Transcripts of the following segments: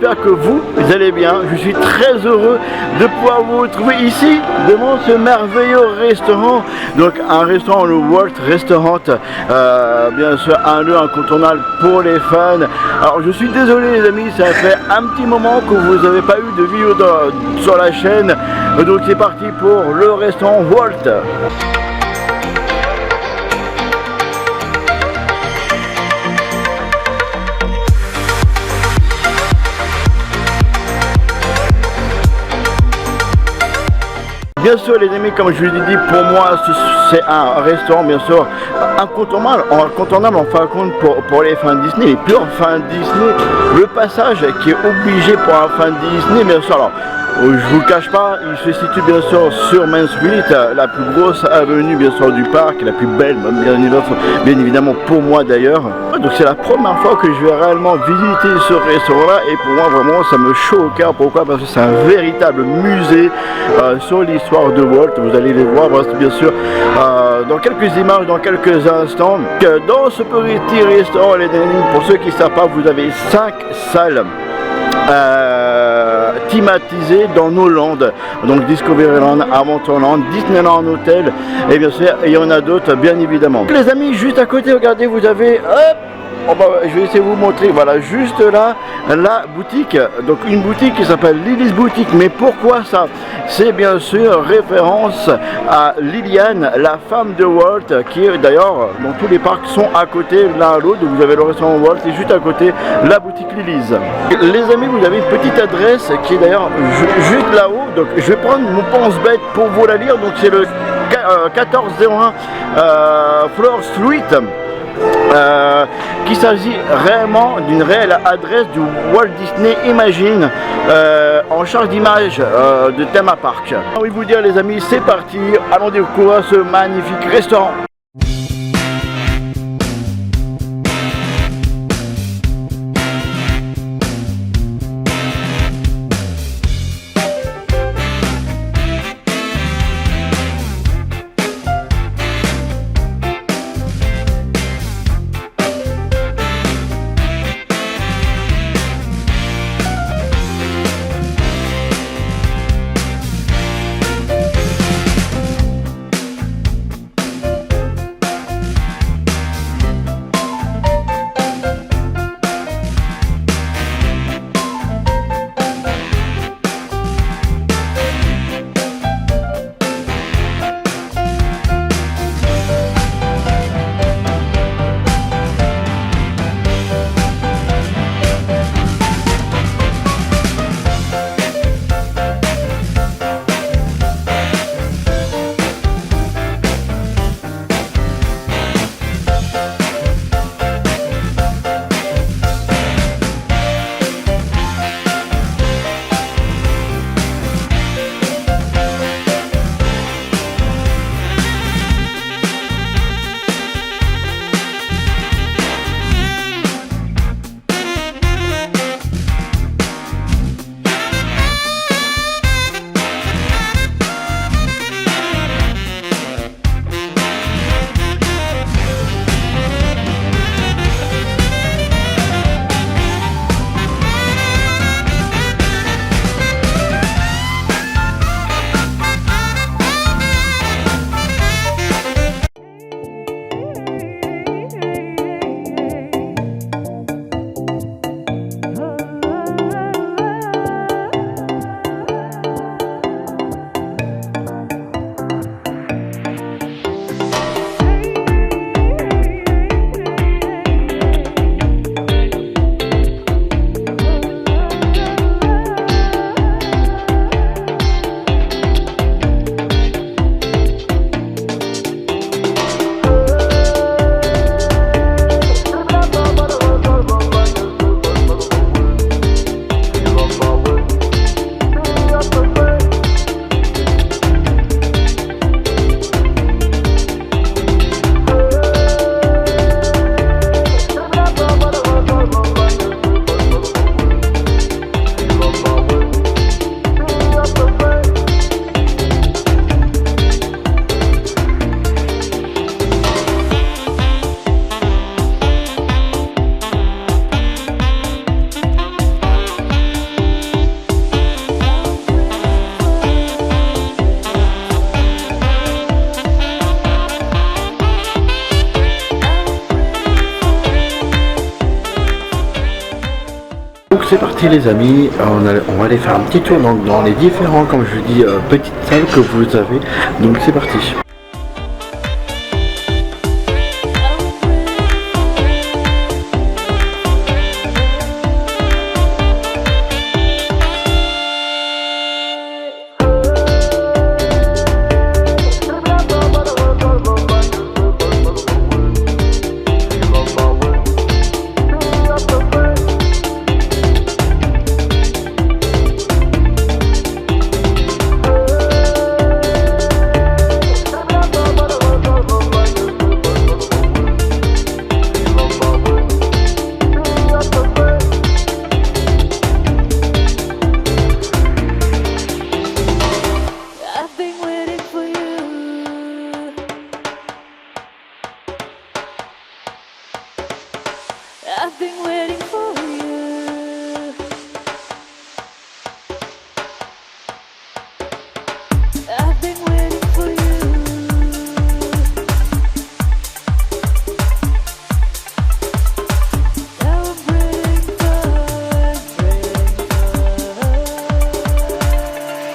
j'espère que vous allez bien. Je suis très heureux de pouvoir vous retrouver ici devant ce merveilleux restaurant. Donc un restaurant, le Walt Restaurant, bien sûr un lieu incontournable pour les fans. Alors je suis désolé les amis, ça fait un petit moment que vous n'avez pas eu de vidéo sur la chaîne. Donc c'est parti pour le restaurant Walt. Bien sûr les amis, comme je vous l'ai dit, pour moi c'est un restaurant bien sûr incontournable en fin de compte pour les fans Disney, les purs fans Disney. Le passage qui est obligé pour un fan Disney, bien sûr, alors je vous le cache pas, il se situe bien sûr sur Main Street, la plus grosse avenue bien sûr du parc, la plus belle, bien évidemment pour moi d'ailleurs. Donc c'est la première fois que je vais réellement visiter ce restaurant là et pour moi vraiment ça me chaud au cœur. Pourquoi? Parce que c'est un véritable musée sur l'histoire de Walt. Vous allez les voir bien sûr dans quelques images, dans quelques instants. Dans ce petit restaurant les amis, pour ceux qui ne savent pas, vous avez 5 salles thématisé dans nos landes, donc Discoveryland, Adventureland, Disneyland Hotel, et bien sûr il y en a d'autres bien évidemment. Les amis, juste à côté, regardez, vous avez je vais essayer de vous montrer, voilà, juste là, la boutique, donc une boutique qui s'appelle Lily's Boutique. Mais pourquoi ça? C'est bien sûr référence à Liliane, la femme de Walt, qui est d'ailleurs, dans tous les parcs sont à côté l'un à l'autre. Vous avez le restaurant Walt et juste à côté la boutique Lily's. Les amis, vous avez une petite adresse qui est d'ailleurs juste là-haut, donc je vais prendre mon pense-bête pour vous la lire. Donc c'est le 1401 Floor Street. Qu'il s'agit réellement d'une réelle adresse du Walt Disney Imagine en charge d'image de thème à parc. J'ai envie de vous dire les amis, c'est parti, allons découvrir ce magnifique restaurant. c'est parti les amis, on va aller faire un petit tour dans les différents, comme je dis, petites salles que vous avez. Donc c'est parti. I've been waiting for you. I've been waiting for you. Now I'm praying for, I've been waiting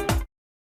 for you.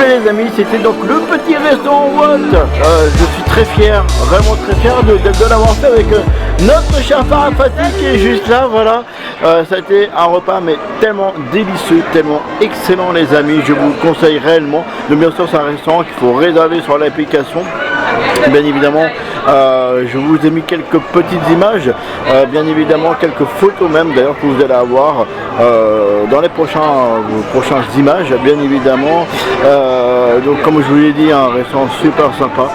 Les amis, c'était donc le petit restaurant Walt. Je suis très fier, vraiment très fier de l'avoir fait avec notre cher Farafati qui est juste là, voilà. Ça a été un repas mais tellement délicieux, tellement excellent les amis, je vous le conseille réellement. Donc bien sûr c'est un restaurant qu'il faut réserver sur l'application. Bien évidemment, je vous ai mis quelques petites images, bien évidemment quelques photos même d'ailleurs que vous allez avoir dans les prochaines images, bien évidemment. Donc comme je vous l'ai dit, un restaurant super sympa.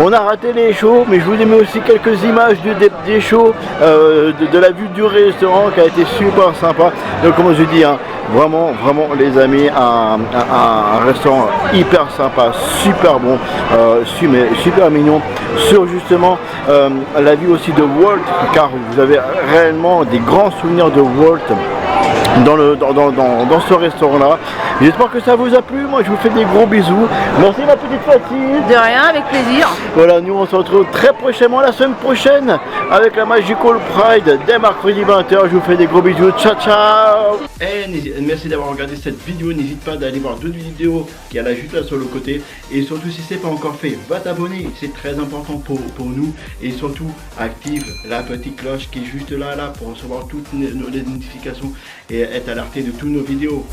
On a raté les shows, mais je vous ai mis aussi quelques images des shows, de la vue du restaurant qui a été super sympa. Donc comme je dis, hein, vraiment les amis, un restaurant hyper sympa, super bon, super mignon, sur justement la vue aussi de Walt, car vous avez réellement des grands souvenirs de Walt dans ce restaurant là. J'espère que ça vous a plu, moi je vous fais des gros bisous. Merci ma petite Fatih. De rien, avec plaisir. Voilà, nous on se retrouve très prochainement la semaine prochaine avec la Magical Pride dès mercredi 20h. Je vous fais des gros bisous, ciao ciao. Merci d'avoir regardé cette vidéo, n'hésite pas d'aller voir d'autres vidéos qui est là juste là sur le côté. Et surtout si c'est pas encore fait, va t'abonner, c'est très important pour nous. Et surtout active la petite cloche qui est juste là pour recevoir toutes les notifications et être alerté de toutes nos vidéos.